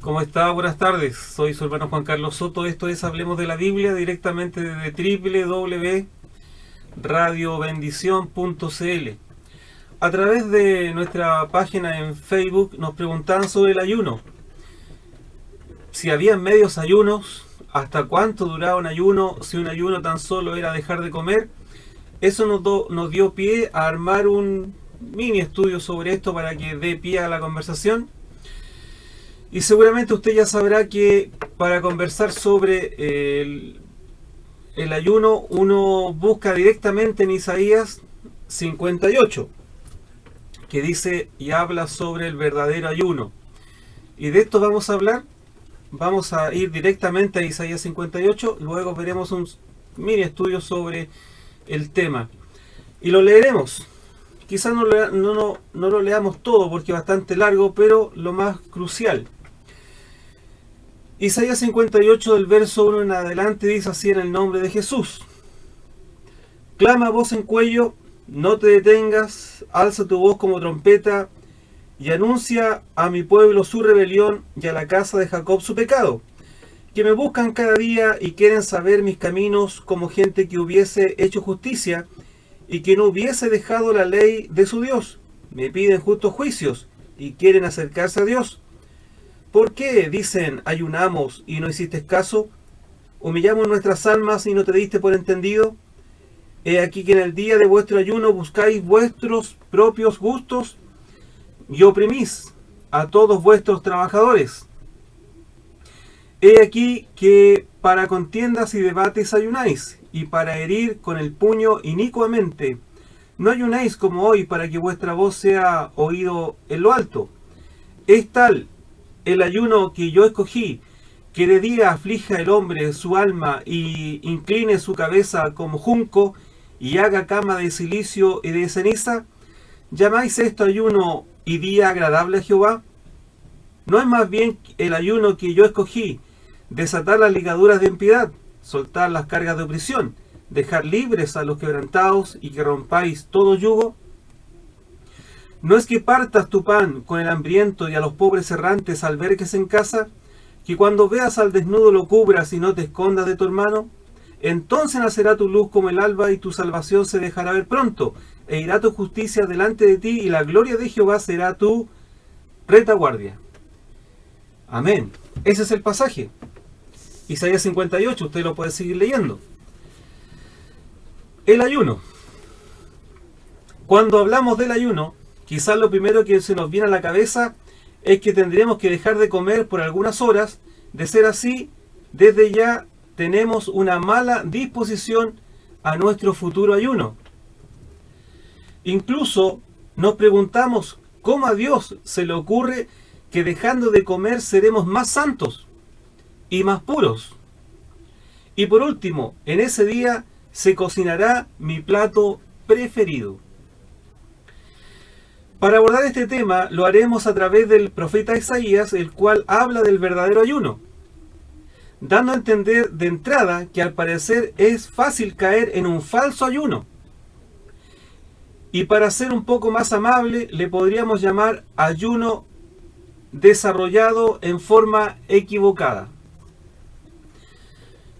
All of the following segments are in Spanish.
¿Cómo está? Buenas tardes. Soy su hermano Juan Carlos Soto. Esto es Hablemos de la Biblia directamente desde www.radiobendición.cl. A través de nuestra página en Facebook nos preguntaban sobre el ayuno. Si había medios ayunos, hasta cuánto duraba un ayuno, si un ayuno tan solo era dejar de comer. Eso nos dio pie a armar un mini estudio sobre esto para que dé pie a la conversación. Y seguramente usted ya sabrá que para conversar sobre el ayuno uno busca directamente en Isaías 58, que dice y habla sobre el verdadero ayuno. Y de esto vamos a hablar. Vamos a ir directamente a Isaías 58, luego veremos un mini estudio sobre el tema. Y lo leeremos. Quizás no lo leamos todo porque es bastante largo, pero lo más crucial. Isaías 58 del verso 1 en adelante dice así en el nombre de Jesús. Clama a voz en cuello, no te detengas, alza tu voz como trompeta y anuncia a mi pueblo su rebelión y a la casa de Jacob su pecado, que me buscan cada día y quieren saber mis caminos como gente que hubiese hecho justicia y que no hubiese dejado la ley de su Dios. Me piden justos juicios y quieren acercarse a Dios. ¿Por qué, dicen, ayunamos y no hiciste caso? ¿Humillamos nuestras almas y no te diste por entendido? He aquí que en el día de vuestro ayuno buscáis vuestros propios gustos y oprimís a todos vuestros trabajadores. He aquí que para contiendas y debates ayunáis, y para herir con el puño inicuamente. No ayunáis como hoy para que vuestra voz sea oído en lo alto. Es tal el ayuno que yo escogí, que de día aflija el hombre su alma y incline su cabeza como junco y haga cama de silicio y de ceniza. ¿Llamáis esto ayuno y día agradable a Jehová? ¿No es más bien el ayuno que yo escogí, desatar las ligaduras de impiedad, soltar las cargas de opresión, dejar libres a los quebrantados y que rompáis todo yugo? ¿No es que partas tu pan con el hambriento y a los pobres errantes albergues en casa? ¿Que cuando veas al desnudo lo cubras y no te escondas de tu hermano? Entonces nacerá tu luz como el alba y tu salvación se dejará ver pronto, e irá tu justicia delante de ti y la gloria de Jehová será tu retaguardia. Amén. Ese es el pasaje. Isaías 58, usted lo puede seguir leyendo. El ayuno. Cuando hablamos del ayuno, quizás lo primero que se nos viene a la cabeza es que tendremos que dejar de comer por algunas horas. De ser así, desde ya tenemos una mala disposición a nuestro futuro ayuno. Incluso nos preguntamos cómo a Dios se le ocurre que dejando de comer seremos más santos y más puros. Y por último, en ese día se cocinará mi plato preferido. Para abordar este tema lo haremos a través del profeta Isaías, el cual habla del verdadero ayuno, dando a entender de entrada que al parecer es fácil caer en un falso ayuno. Y para ser un poco más amable, le podríamos llamar ayuno desarrollado en forma equivocada.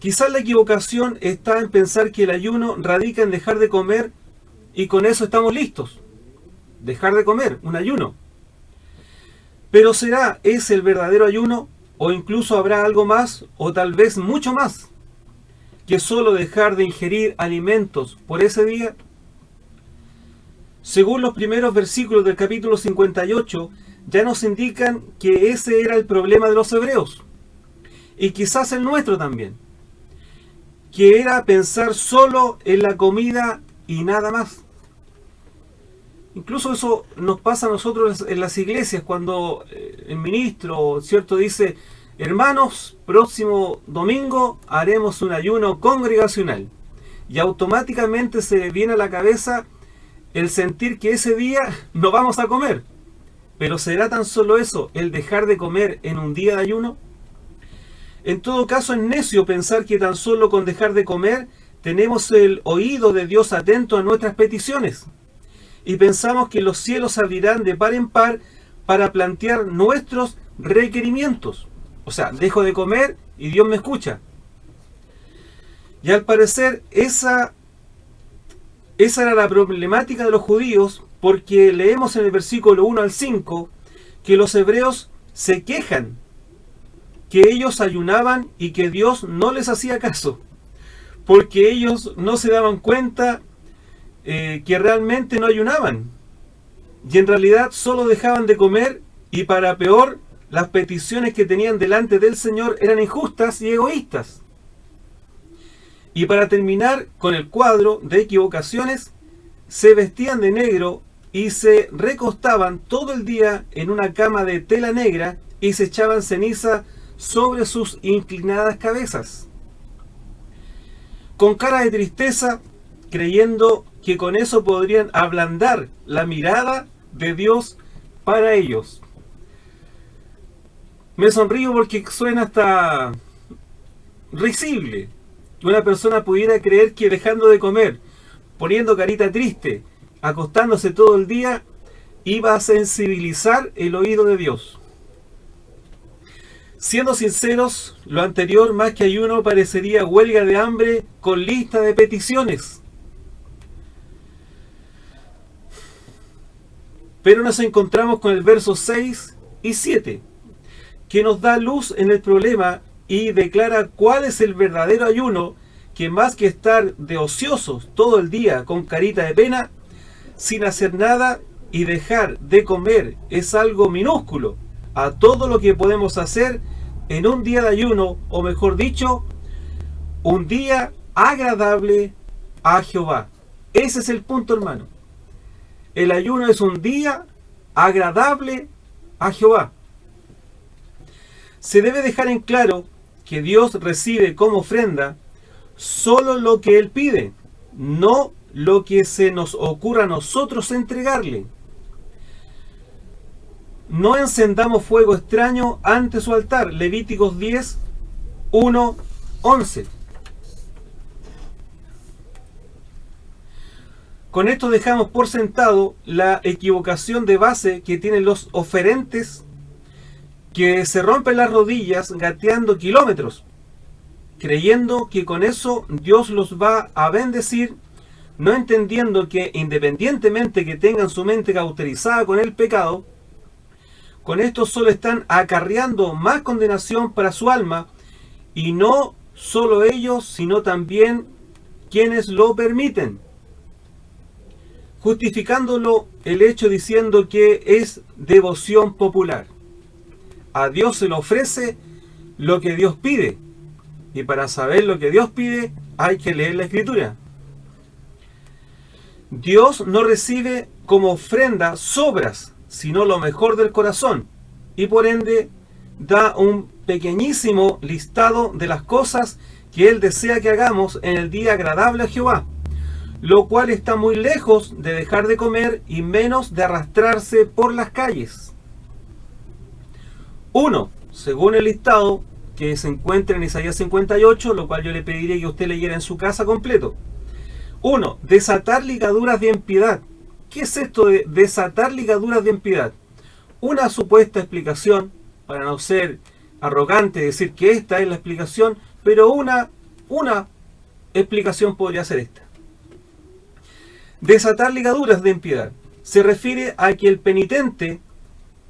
Quizás la equivocación está en pensar que el ayuno radica en dejar de comer y con eso estamos listos. Dejar de comer, un ayuno. Pero ¿será ese el verdadero ayuno? ¿O incluso habrá algo más, o tal vez mucho más, que solo dejar de ingerir alimentos por ese día? Según los primeros versículos del capítulo 58, ya nos indican que ese era el problema de los hebreos, y quizás el nuestro también, que era pensar solo en la comida y nada más. Incluso eso nos pasa a nosotros en las iglesias cuando el ministro, ¿cierto?, dice: hermanos, próximo domingo haremos un ayuno congregacional. Y automáticamente se viene a la cabeza el sentir que ese día no vamos a comer. Pero ¿será tan solo eso, el dejar de comer en un día de ayuno? En todo caso, es necio pensar que tan solo con dejar de comer tenemos el oído de Dios atento a nuestras peticiones. Y pensamos que los cielos se abrirán de par en par para plantear nuestros requerimientos. O sea, dejo de comer y Dios me escucha. Y al parecer esa era la problemática de los judíos, porque leemos en el versículo 1 al 5 que los hebreos se quejan que ellos ayunaban y que Dios no les hacía caso, porque ellos no se daban cuenta que realmente no ayunaban, y en realidad solo dejaban de comer, y para peor, las peticiones que tenían delante del Señor eran injustas y egoístas. Y para terminar con el cuadro de equivocaciones, se vestían de negro y se recostaban todo el día en una cama de tela negra y se echaban ceniza sobre sus inclinadas cabezas, con cara de tristeza, creyendo que con eso podrían ablandar la mirada de Dios para ellos. Me sonrío porque suena hasta risible que una persona pudiera creer que dejando de comer, poniendo carita triste, acostándose todo el día, iba a sensibilizar el oído de Dios. Siendo sinceros, lo anterior más que ayuno parecería huelga de hambre con lista de peticiones. Pero nos encontramos con el verso 6 y 7, que nos da luz en el problema y declara cuál es el verdadero ayuno, que más que estar de ociosos todo el día con carita de pena, sin hacer nada y dejar de comer, es algo minúsculo a todo lo que podemos hacer en un día de ayuno, o mejor dicho, un día agradable a Jehová. Ese es el punto, hermano. El ayuno es un día agradable a Jehová. Se debe dejar en claro que Dios recibe como ofrenda solo lo que Él pide, no lo que se nos ocurra a nosotros entregarle. No encendamos fuego extraño ante su altar. Levíticos 10, 1, 11. Con esto dejamos por sentado la equivocación de base que tienen los oferentes, que se rompen las rodillas gateando kilómetros, creyendo que con eso Dios los va a bendecir, no entendiendo que independientemente que tengan su mente cauterizada con el pecado, con esto solo están acarreando más condenación para su alma, y no solo ellos, sino también quienes lo permiten, justificándolo el hecho diciendo que es devoción popular. A Dios se le ofrece lo que Dios pide, y para saber lo que Dios pide hay que leer la Escritura. Dios no recibe como ofrenda sobras, sino lo mejor del corazón, y por ende da un pequeñísimo listado de las cosas que Él desea que hagamos en el día agradable a Jehová, lo cual está muy lejos de dejar de comer y menos de arrastrarse por las calles. 1. Según el listado que se encuentra en Isaías 58, lo cual yo le pediría que usted leyera en su casa completo. 1. Desatar ligaduras de impiedad. ¿Qué es esto de desatar ligaduras de impiedad? Una supuesta explicación, para no ser arrogante decir que esta es la explicación, pero una explicación podría ser esta. Desatar ligaduras de impiedad se refiere a que el penitente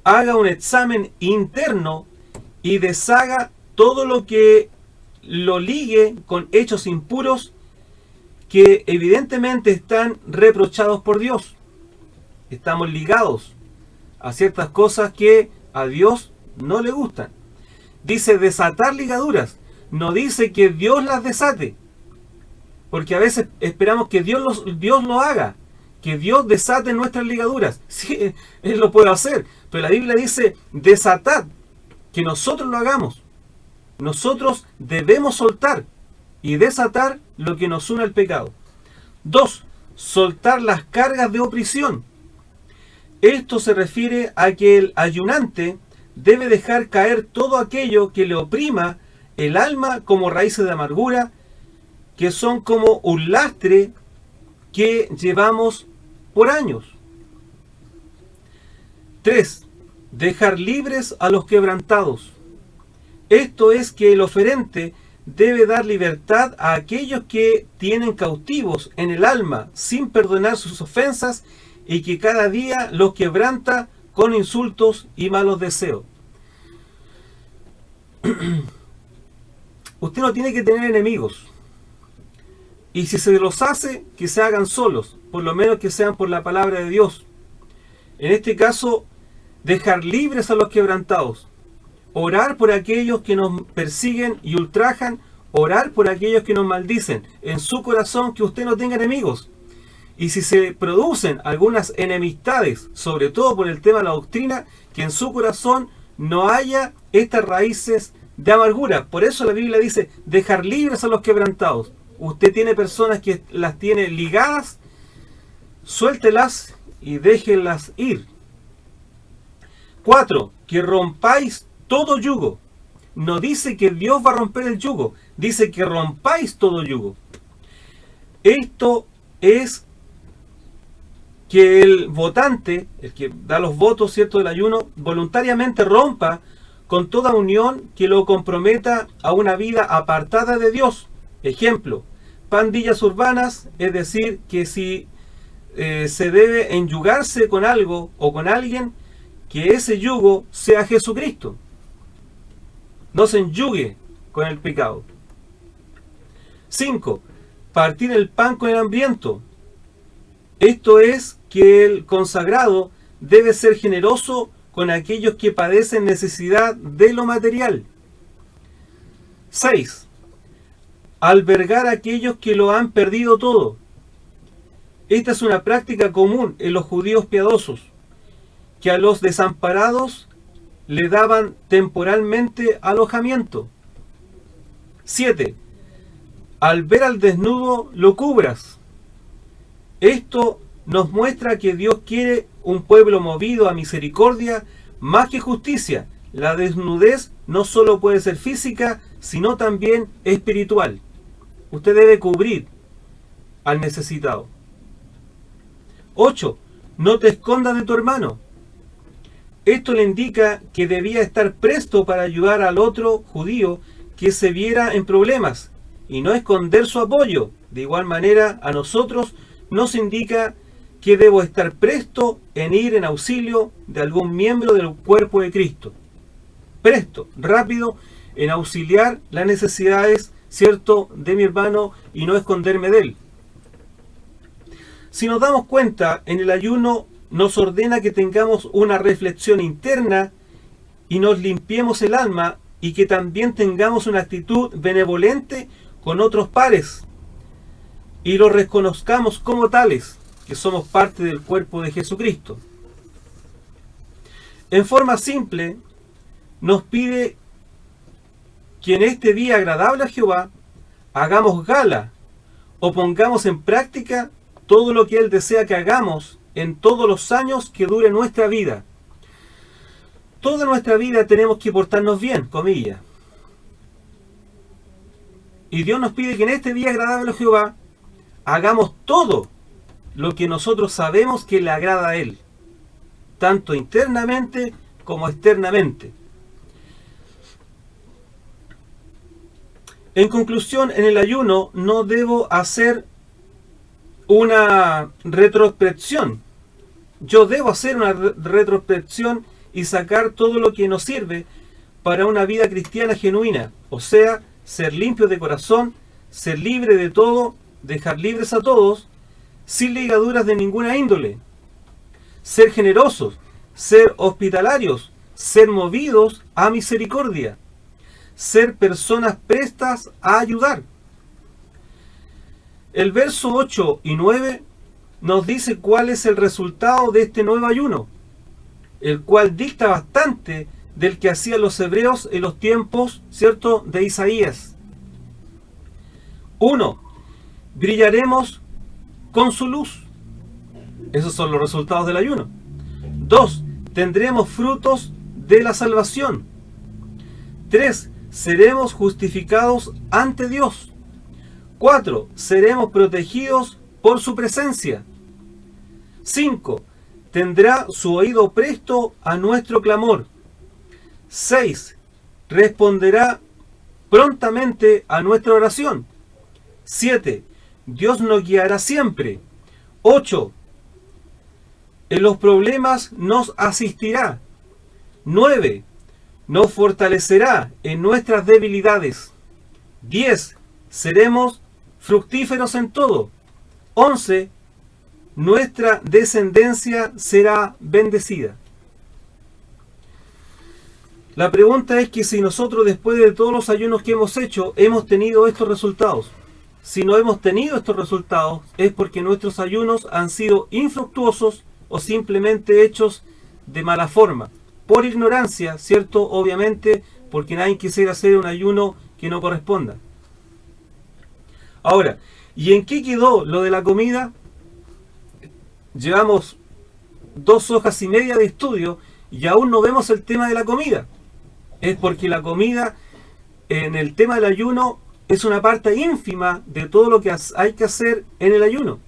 haga un examen interno y deshaga todo lo que lo ligue con hechos impuros que evidentemente están reprochados por Dios. Estamos ligados a ciertas cosas que a Dios no le gustan. Dice desatar ligaduras, no dice que Dios las desate, porque a veces esperamos que Dios lo haga, que Dios desate nuestras ligaduras. Sí, Él lo puede hacer, pero la Biblia dice desatad, que nosotros lo hagamos. Nosotros debemos soltar y desatar lo que nos une al pecado. 2. Soltar las cargas de opresión. Esto se refiere a que el ayunante debe dejar caer todo aquello que le oprima el alma como raíces de amargura, que son como un lastre que llevamos por años. 3. Dejar libres a los quebrantados. Esto es que el oferente debe dar libertad a aquellos que tienen cautivos en el alma sin perdonar sus ofensas y que cada día los quebranta con insultos y malos deseos. Usted no tiene que tener enemigos. Y si se los hace, que se hagan solos, por lo menos que sean por la palabra de Dios. En este caso, dejar libres a los quebrantados. Orar por aquellos que nos persiguen y ultrajan. Orar por aquellos que nos maldicen. En su corazón que usted no tenga enemigos. Y si se producen algunas enemistades, sobre todo por el tema de la doctrina, que en su corazón no haya estas raíces de amargura. Por eso la Biblia dice, dejar libres a los quebrantados. Usted tiene personas que las tiene ligadas, suéltelas y déjenlas ir. 4. Que rompáis todo yugo. No dice que Dios va a romper el yugo, dice que rompáis todo yugo. Esto es que el votante, el que da los votos, ¿cierto?, del ayuno, voluntariamente rompa con toda unión que lo comprometa a una vida apartada de Dios. Ejemplo, pandillas urbanas, es decir, que si se debe enyugarse con algo o con alguien, que ese yugo sea Jesucristo. No se enyugue con el pecado. 5. Partir el pan con el hambriento. Esto es que el consagrado debe ser generoso con aquellos que padecen necesidad de lo material. 6. Albergar a aquellos que lo han perdido todo. Esta es una práctica común en los judíos piadosos, que a los desamparados le daban temporalmente alojamiento. 7. Al ver al desnudo lo cubras. Esto nos muestra que Dios quiere un pueblo movido a misericordia más que justicia. La desnudez no solo puede ser física, sino también espiritual. Usted debe cubrir al necesitado. 8. No te escondas de tu hermano. Esto le indica que debía estar presto para ayudar al otro judío que se viera en problemas y no esconder su apoyo. De igual manera, a nosotros nos indica que debo estar presto en ir en auxilio de algún miembro del cuerpo de Cristo. Presto, rápido, en auxiliar las necesidades, ¿cierto?, de mi hermano y no esconderme de él. Si nos damos cuenta, en el ayuno nos ordena que tengamos una reflexión interna y nos limpiemos el alma y que también tengamos una actitud benevolente con otros pares y los reconozcamos como tales, que somos parte del cuerpo de Jesucristo. En forma simple, nos pide que en este día agradable a Jehová hagamos gala o pongamos en práctica todo lo que Él desea que hagamos en todos los años que dure nuestra vida. Toda nuestra vida tenemos que portarnos bien, comillas. Y Dios nos pide que en este día agradable a Jehová hagamos todo lo que nosotros sabemos que le agrada a Él, tanto internamente como externamente. En conclusión, en el ayuno no debo hacer una retrospección. Yo debo hacer una retrospección y sacar todo lo que nos sirve para una vida cristiana genuina, o sea, ser limpio de corazón, ser libre de todo, dejar libres a todos, sin ligaduras de ninguna índole, ser generosos, ser hospitalarios, ser movidos a misericordia, ser personas prestas a ayudar. El verso 8 y 9 nos dice cuál es el resultado de este nuevo ayuno, el cual dicta bastante del que hacían los hebreos en los tiempos, ¿cierto?, de Isaías. 1. Brillaremos con su luz. Esos son los resultados del ayuno. 2. Tendremos frutos de la salvación. 3. Seremos justificados ante Dios. 4. Seremos protegidos por su presencia. 5. Tendrá su oído presto a nuestro clamor. 6. responderá prontamente a nuestra oración. 7. Dios nos guiará siempre. 8. En los problemas nos asistirá. 9. Nos fortalecerá en nuestras debilidades. 10. Seremos fructíferos en todo. 11. Nuestra descendencia será bendecida. La pregunta es que si nosotros, después de todos los ayunos que hemos hecho, hemos tenido estos resultados. Si no hemos tenido estos resultados, es porque nuestros ayunos han sido infructuosos o simplemente hechos de mala forma. Por ignorancia, ¿cierto? Obviamente, porque nadie quisiera hacer un ayuno que no corresponda. Ahora, ¿y en qué quedó lo de la comida? Llevamos 2 hojas y media de estudio y aún no vemos el tema de la comida. Es porque la comida en el tema del ayuno es una parte ínfima de todo lo que hay que hacer en el ayuno.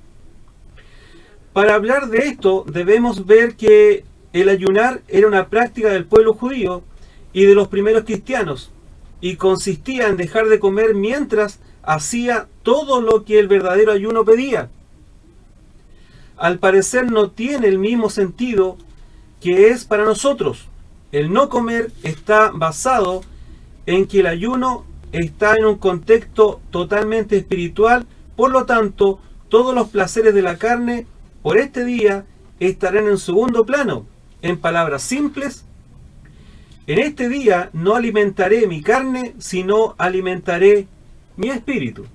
Para hablar de esto debemos ver que el ayunar era una práctica del pueblo judío y de los primeros cristianos, y consistía en dejar de comer mientras hacía todo lo que el verdadero ayuno pedía. Al parecer no tiene el mismo sentido que es para nosotros. El no comer está basado en que el ayuno está en un contexto totalmente espiritual, por lo tanto, todos los placeres de la carne por este día estarán en segundo plano. En palabras simples, en este día no alimentaré mi carne, sino alimentaré mi espíritu.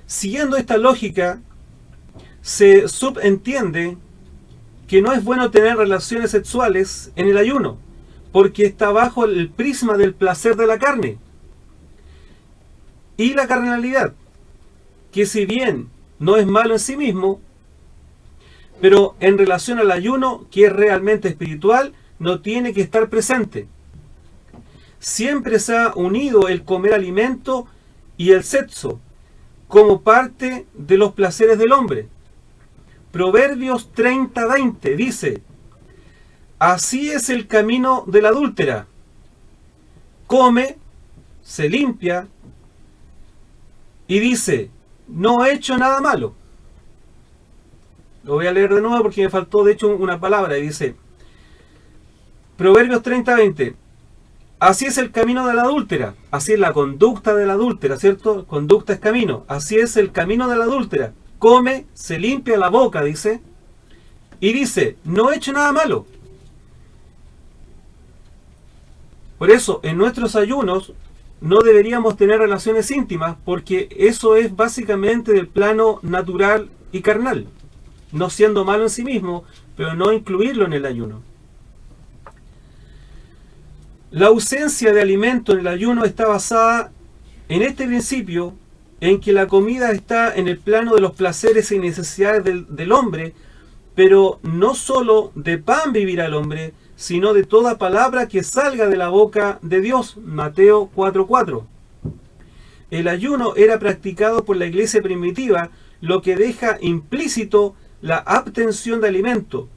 Siguiendo esta lógica, se subentiende que no es bueno tener relaciones sexuales en el ayuno, porque está bajo el prisma del placer de la carne y la carnalidad, que si bien no es malo en sí mismo, pero en relación al ayuno, que es realmente espiritual, no tiene que estar presente. Siempre se ha unido el comer alimento y el sexo como parte de los placeres del hombre. Proverbios 30:20 dice: así es el camino de la adúltera. Come, se limpia y dice: no he hecho nada malo. Lo voy a leer de nuevo porque me faltó de hecho una palabra. Y dice, Proverbios 30:20, así es el camino de la adúltera, así es la conducta de la adúltera, ¿cierto? Conducta es camino, así es el camino de la adúltera. Come, se limpia la boca, dice, y dice, no he hecho nada malo. Por eso, en nuestros ayunos no deberíamos tener relaciones íntimas, porque eso es básicamente del plano natural y carnal, no siendo malo en sí mismo, pero no incluirlo en el ayuno. La ausencia de alimento en el ayuno está basada en este principio, en que la comida está en el plano de los placeres y necesidades del hombre, pero no solo de pan vivirá el hombre, sino de toda palabra que salga de la boca de Dios. Mateo 4:4. El ayuno era practicado por la iglesia primitiva, lo que deja implícito la abstención de alimento,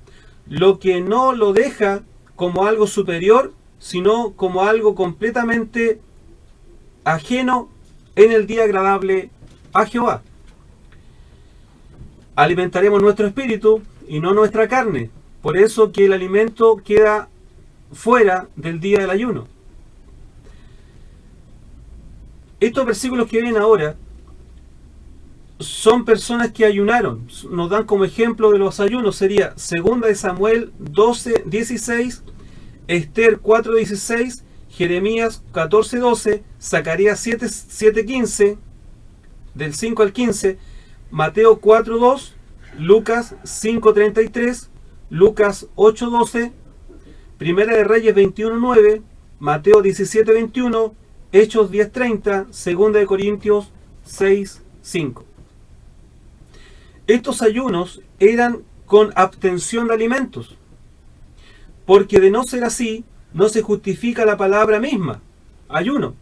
lo que no lo deja como algo superior, sino como algo completamente ajeno en el día agradable a Jehová. Alimentaremos nuestro espíritu y no nuestra carne. Por eso que el alimento queda fuera del día del ayuno. Estos versículos que vienen ahora son personas que ayunaron. Nos dan como ejemplo de los ayunos. Sería 2 de Samuel 12:16, Esther 4:16, Jeremías 14:12, Zacarías 7:15, del 5 al 15, Mateo 4:2, Lucas 5:33, Lucas 8:12, Primera de Reyes 21:9, Mateo 17:21, Hechos 10:30, Segunda de Corintios 6:5. Estos ayunos eran con abstención de alimentos, porque de no ser así, no se justifica la palabra misma, ayuno.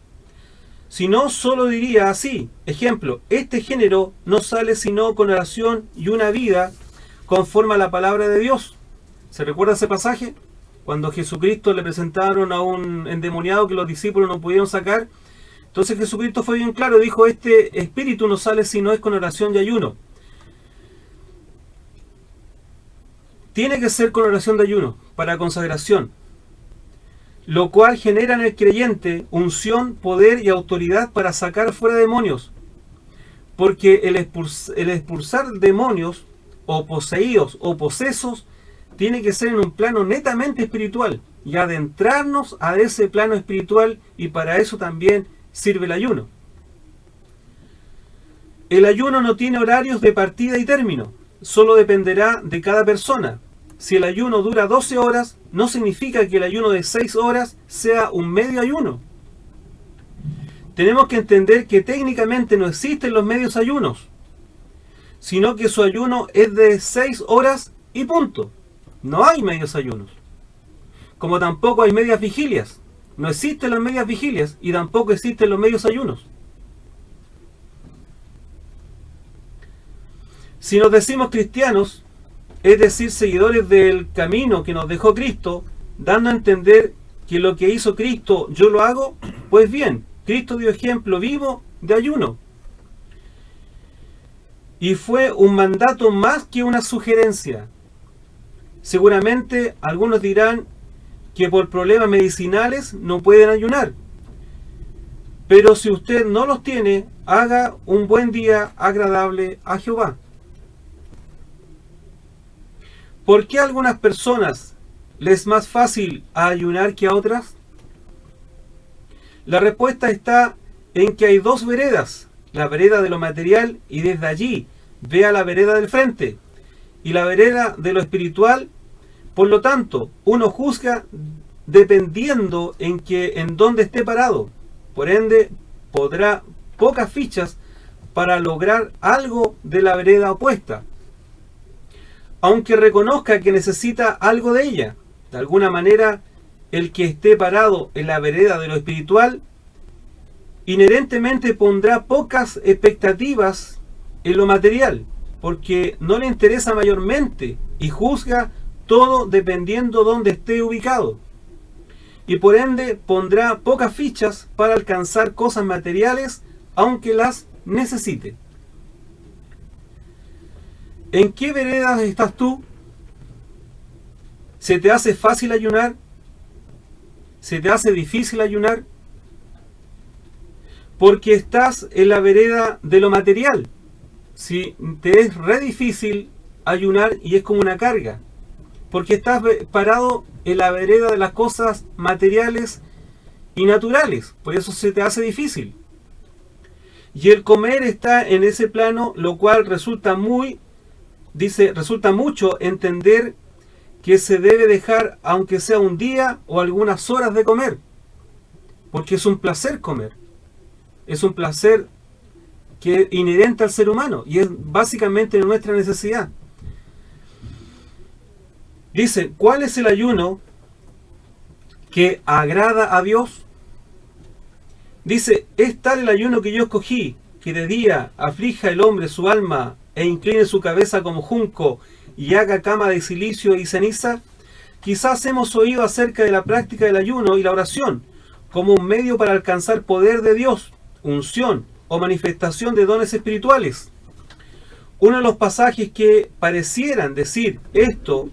Si no, solo diría así, ejemplo, este género no sale sino con oración y una vida conforme a la palabra de Dios. ¿Se recuerda ese pasaje? cuando a Jesucristo le presentaron a un endemoniado que los discípulos no pudieron sacar. Entonces Jesucristo fue bien claro, dijo, este espíritu no sale si no es con oración y ayuno. Tiene que ser con oración de ayuno, para consagración, lo cual genera en el creyente unción, poder y autoridad para sacar fuera demonios. Porque el expulsar demonios, o poseídos, o posesos, tiene que ser en un plano netamente espiritual, y adentrarnos a ese plano espiritual, y para eso también sirve el ayuno. El ayuno no tiene horarios de partida y término, solo dependerá de cada persona. Si el ayuno dura 12 horas, no significa que el ayuno de 6 horas sea un medio ayuno. Tenemos que entender que técnicamente no existen los medios ayunos, sino que su ayuno es de 6 horas y punto. No hay medios ayunos. Como tampoco hay medias vigilias. No existen las medias vigilias y tampoco existen los medios ayunos. Si nos decimos cristianos, es decir, seguidores del camino que nos dejó Cristo, dando a entender que lo que hizo Cristo yo lo hago, pues bien, Cristo dio ejemplo vivo de ayuno. Y fue un mandato más que una sugerencia. Seguramente algunos dirán que por problemas medicinales no pueden ayunar. Pero si usted no los tiene, haga un buen día agradable a Jehová. ¿Por qué a algunas personas les es más fácil ayunar que a otras? La respuesta está en que hay dos veredas, la vereda de lo material y desde allí vea la vereda del frente, y la vereda de lo espiritual. Por lo tanto, uno juzga dependiendo en dónde esté parado. Por ende, podrá pocas fichas para lograr algo de la vereda opuesta, aunque reconozca que necesita algo de ella. De alguna manera, el que esté parado en la vereda de lo espiritual, inherentemente pondrá pocas expectativas en lo material, porque no le interesa mayormente y juzga todo dependiendo dónde esté ubicado. Y por ende pondrá pocas fichas para alcanzar cosas materiales, aunque las necesite. ¿En qué veredas estás tú? ¿Se te hace fácil ayunar? ¿Se te hace difícil ayunar? Porque estás en la vereda de lo material. Si te es re difícil ayunar y es como una carga, porque estás parado en la vereda de las cosas materiales y naturales, por eso se te hace difícil. Y el comer está en ese plano, lo cual resulta mucho entender que se debe dejar, aunque sea un día o algunas horas de comer, porque es un placer comer, es un placer que es inherente al ser humano y es básicamente nuestra necesidad. Dice, ¿cuál es el ayuno que agrada a Dios? Dice, es tal el ayuno que yo escogí, que de día aflija el hombre su alma e incline su cabeza como junco y haga cama de silicio y ceniza. Quizás hemos oído acerca de la práctica del ayuno y la oración como un medio para alcanzar poder de Dios, unción o manifestación de dones espirituales. Uno de los pasajes que parecieran decir esto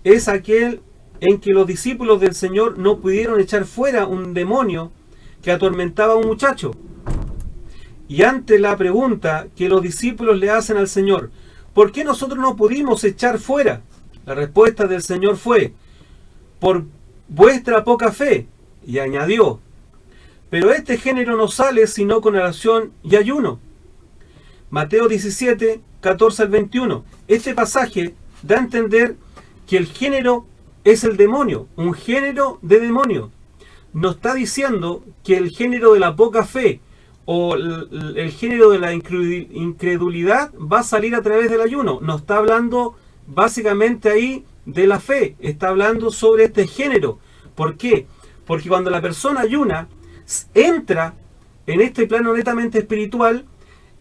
es aquel en que los discípulos del Señor no pudieron echar fuera un demonio que atormentaba a un muchacho. Y ante la pregunta que los discípulos le hacen al Señor, ¿por qué nosotros no pudimos echar fuera? La respuesta del Señor fue, por vuestra poca fe. Y añadió, pero este género no sale sino con oración y ayuno. Mateo 17, 14 al 21. Este pasaje da a entender que el género es el demonio, un género de demonio. No está diciendo que el género de la poca fe o el género de la incredulidad va a salir a través del ayuno. No está hablando básicamente ahí de la fe, está hablando sobre este género. ¿Por qué? Porque cuando la persona ayuna, entra en este plano netamente espiritual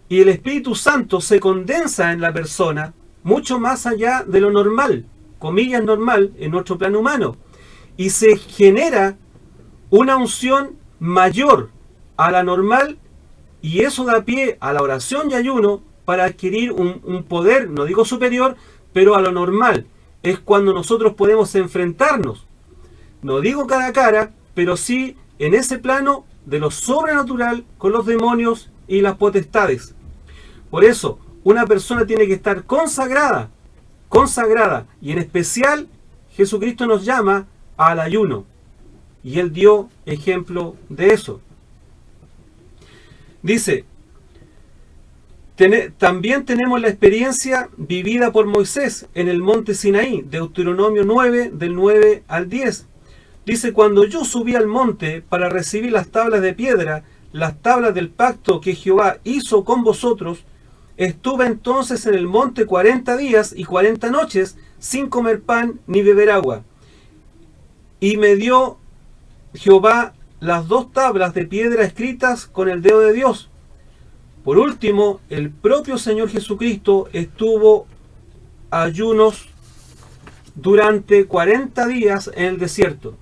y el Espíritu Santo se condensa en la persona mucho más allá de lo normal, comillas normal, en nuestro plano humano. y se genera una unción mayor a la normal, y eso da pie a la oración y ayuno para adquirir un poder, no digo superior, pero a lo normal. Es cuando nosotros podemos enfrentarnos, no digo cara a cara, pero sí en ese plano de lo sobrenatural con los demonios y las potestades. Por eso, una persona tiene que estar consagrada, y en especial Jesucristo nos llama al ayuno, y Él dio ejemplo de eso. Dice, también tenemos la experiencia vivida por Moisés en el monte Sinaí, Deuteronomio 9, del 9 al 10. Dice, cuando yo subí al monte para recibir las tablas de piedra, las tablas del pacto que Jehová hizo con vosotros, estuve entonces en el monte 40 días y 40 noches, sin comer pan ni beber agua. Y me dio Jehová las 2 tablas de piedra escritas con el dedo de Dios. Por último, el propio Señor Jesucristo estuvo ayunos durante 40 días en el desierto.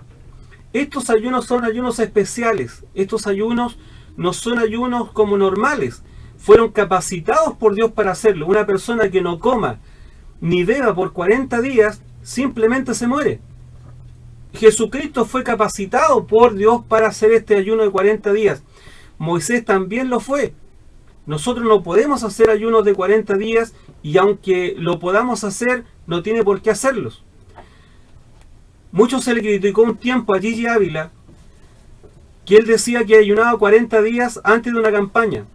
Estos ayunos son ayunos especiales. Estos ayunos no son ayunos como normales. Fueron capacitados por Dios para hacerlo. Una persona que no coma ni beba por 40 días simplemente se muere. Jesucristo fue capacitado por Dios para hacer este ayuno de 40 días. Moisés también lo fue. Nosotros no podemos hacer ayunos de 40 días, y aunque lo podamos hacer, no tiene por qué hacerlos. Mucho se le criticó un tiempo a Gigi Ávila, que él decía que ayunaba 40 días antes de una campaña.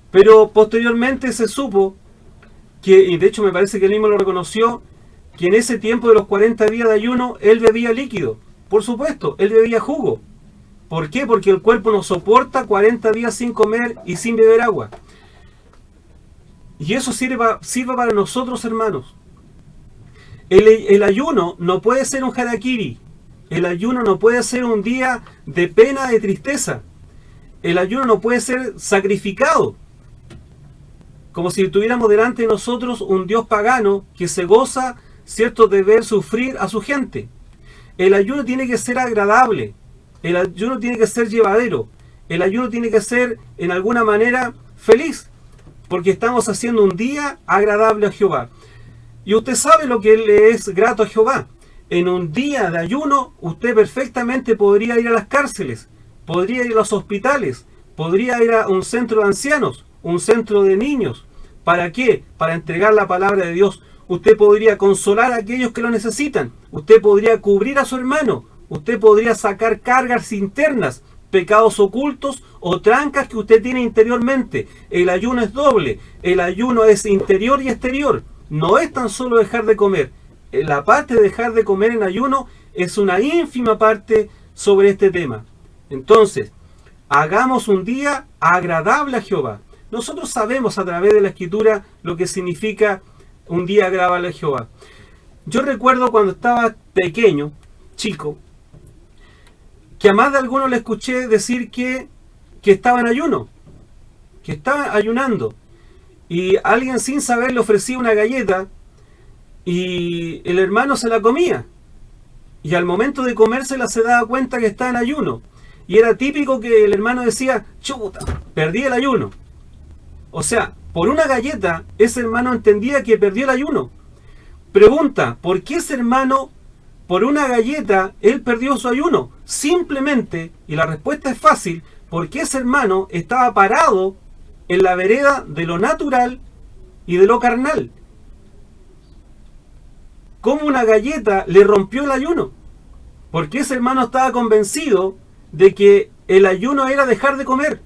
Pero posteriormente se supo que, y de hecho me parece que él mismo lo reconoció, que en ese tiempo de los 40 días de ayuno, él bebía líquido. Por supuesto, él bebía jugo. ¿Por qué? Porque el cuerpo no soporta 40 días sin comer y sin beber agua. Y eso sirve para nosotros, hermanos. El ayuno no puede ser un harakiri. El ayuno no puede ser un día de pena, de tristeza. El ayuno no puede ser sacrificado, como si tuviéramos delante de nosotros un Dios pagano que se goza, cierto, de ver sufrir a su gente. El ayuno tiene que ser agradable. El ayuno tiene que ser llevadero. El ayuno tiene que ser, en alguna manera, feliz, porque estamos haciendo un día agradable a Jehová. Y usted sabe lo que le es grato a Jehová. En un día de ayuno, usted perfectamente podría ir a las cárceles, podría ir a los hospitales, podría ir a un centro de ancianos, un centro de niños. ¿Para qué? Para entregar la palabra de Dios. Usted podría consolar a aquellos que lo necesitan. Usted podría cubrir a su hermano. Usted podría sacar cargas internas, pecados ocultos o trancas que usted tiene interiormente. El ayuno es doble. El ayuno es interior y exterior. No es tan solo dejar de comer. La parte de dejar de comer en ayuno es una ínfima parte sobre este tema. Entonces, hagamos un día agradable a Jehová. Nosotros sabemos a través de la Escritura lo que significa un día agradable a Jehová. Yo recuerdo cuando estaba pequeño, chico, que a más de algunos le escuché decir que estaba en ayuno, que estaba ayunando, y alguien sin saber le ofrecía una galleta y el hermano se la comía, y al momento de comérsela se daba cuenta que estaba en ayuno, y era típico que el hermano decía, chuta, perdí el ayuno. O sea, por una galleta ese hermano entendía que perdió el ayuno. Pregunta, ¿por qué ese hermano, por una galleta, él perdió su ayuno? Simplemente, y la respuesta es fácil, porque ese hermano estaba parado en la vereda de lo natural y de lo carnal. ¿Cómo una galleta le rompió el ayuno? Porque ese hermano estaba convencido de que el ayuno era dejar de comer.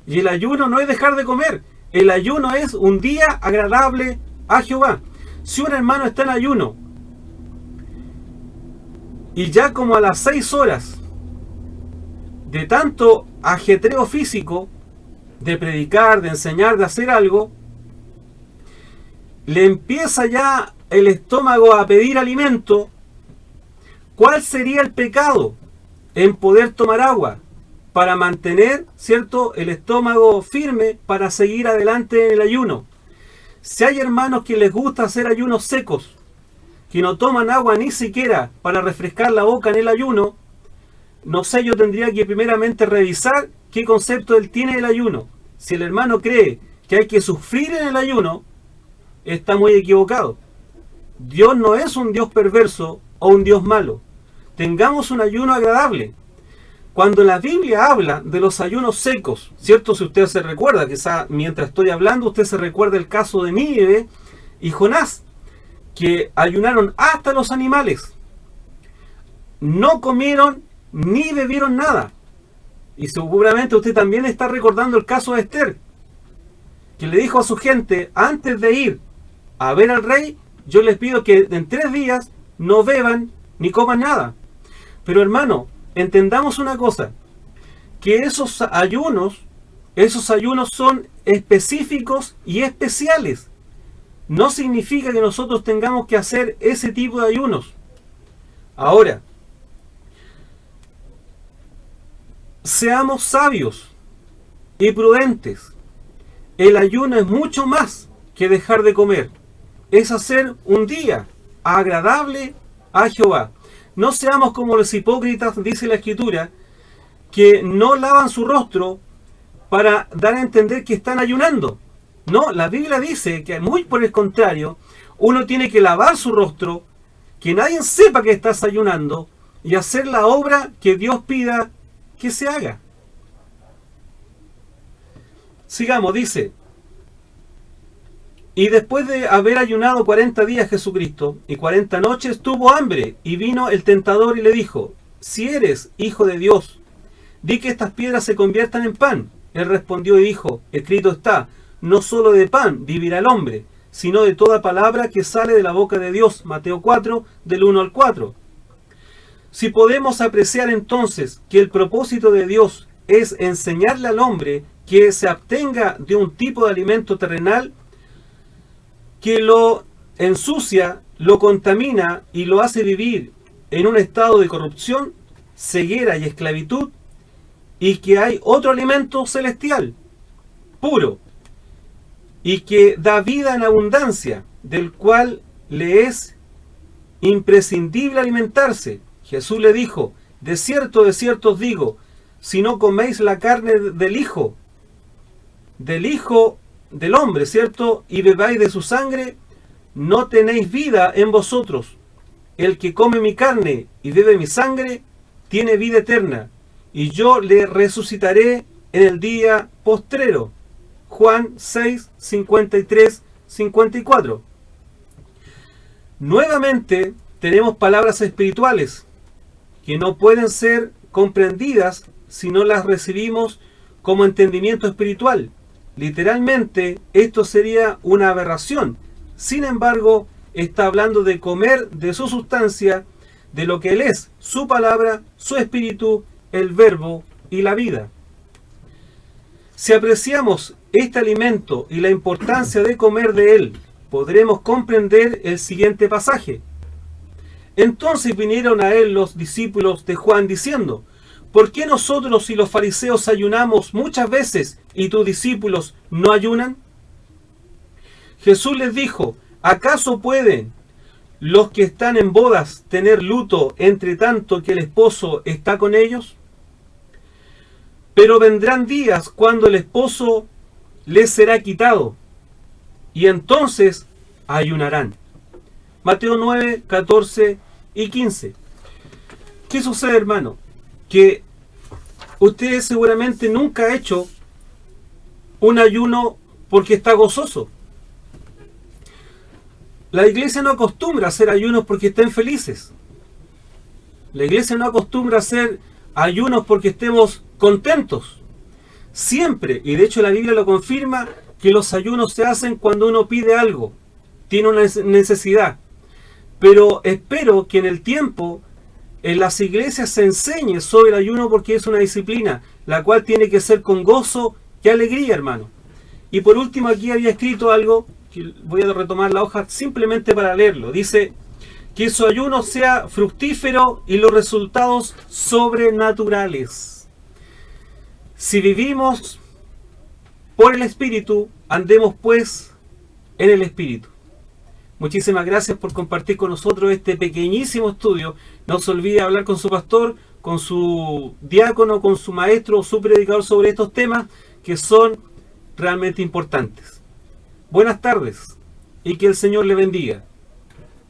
Y el ayuno no es dejar de comer. El ayuno es un día agradable a Jehová. Si un hermano está en ayuno y ya como a las 6 horas de tanto ajetreo físico, de predicar, de enseñar, de hacer algo, le empieza ya el estómago a pedir alimento, ¿cuál sería el pecado en poder tomar agua para mantener, cierto, el estómago firme para seguir adelante en el ayuno? Si hay hermanos que les gusta hacer ayunos secos, que no toman agua ni siquiera para refrescar la boca en el ayuno, no sé, yo tendría que primeramente revisar qué concepto él tiene del ayuno. Si el hermano cree que hay que sufrir en el ayuno, está muy equivocado. Dios no es un Dios perverso o un Dios malo. Tengamos un ayuno agradable. Cuando la Biblia habla de los ayunos secos, ¿cierto? Si usted se recuerda, quizá mientras estoy hablando, usted se recuerda el caso de Nínive y Jonás, que ayunaron hasta los animales. No comieron ni bebieron nada. Y seguramente usted también está recordando el caso de Esther, que le dijo a su gente, antes de ir a ver al rey, yo les pido que en 3 días no beban ni coman nada. Pero hermano, entendamos una cosa, que esos ayunos son específicos y especiales. No significa que nosotros tengamos que hacer ese tipo de ayunos. Ahora, seamos sabios y prudentes. El ayuno es mucho más que dejar de comer. Es hacer un día agradable a Jehová. No seamos como los hipócritas, dice la Escritura, que no lavan su rostro para dar a entender que están ayunando. No, la Biblia dice que muy por el contrario, uno tiene que lavar su rostro, que nadie sepa que estás ayunando y hacer la obra que Dios pida que se haga. Sigamos, dice: y después de haber ayunado 40 días Jesucristo y 40 noches, tuvo hambre, y vino el tentador y le dijo: si eres hijo de Dios, di que estas piedras se conviertan en pan. Él respondió y dijo: escrito está, no solo de pan vivirá el hombre, sino de toda palabra que sale de la boca de Dios. Mateo 4, del 1 al 4. Si podemos apreciar entonces que el propósito de Dios es enseñarle al hombre que se abstenga de un tipo de alimento terrenal que lo ensucia, lo contamina y lo hace vivir en un estado de corrupción, ceguera y esclavitud, y que hay otro alimento celestial, puro, y que da vida en abundancia, del cual le es imprescindible alimentarse. Jesús le dijo: de cierto os digo, si no coméis la carne del Hijo del hombre, ¿cierto? Y bebáis de su sangre, no tenéis vida en vosotros. El que come mi carne y bebe mi sangre, tiene vida eterna, y yo le resucitaré en el día postrero. Juan 6, 53, 54. Nuevamente tenemos palabras espirituales que no pueden ser comprendidas si no las recibimos como entendimiento espiritual. Literalmente, esto sería una aberración. Sin embargo, está hablando de comer de su sustancia, de lo que Él es, su palabra, su espíritu, el verbo y la vida. Si apreciamos este alimento y la importancia de comer de él, podremos comprender el siguiente pasaje. Entonces vinieron a él los discípulos de Juan diciendo: ¿por qué nosotros y los fariseos ayunamos muchas veces y tus discípulos no ayunan? Jesús les dijo: ¿acaso pueden los que están en bodas tener luto entre tanto que el esposo está con ellos? Pero vendrán días cuando el esposo les será quitado, y entonces ayunarán. Mateo 9, 14 y 15. ¿Qué sucede, hermano? Que usted seguramente nunca ha hecho un ayuno porque está gozoso. La iglesia no acostumbra a hacer ayunos porque estén felices. La iglesia no acostumbra a hacer ayunos porque estemos contentos. Siempre, y de hecho la Biblia lo confirma, que los ayunos se hacen cuando uno pide algo, tiene una necesidad. Pero espero que en el tiempo en las iglesias se enseñe sobre el ayuno, porque es una disciplina, la cual tiene que ser con gozo y alegría, hermano. Y por último, aquí había escrito algo, que voy a retomar la hoja simplemente para leerlo. Dice: que su ayuno sea fructífero y los resultados sobrenaturales. Si vivimos por el Espíritu, andemos pues en el Espíritu. Muchísimas gracias por compartir con nosotros este pequeñísimo estudio. No se olvide hablar con su pastor, con su diácono, con su maestro o su predicador sobre estos temas que son realmente importantes. Buenas tardes y que el Señor le bendiga.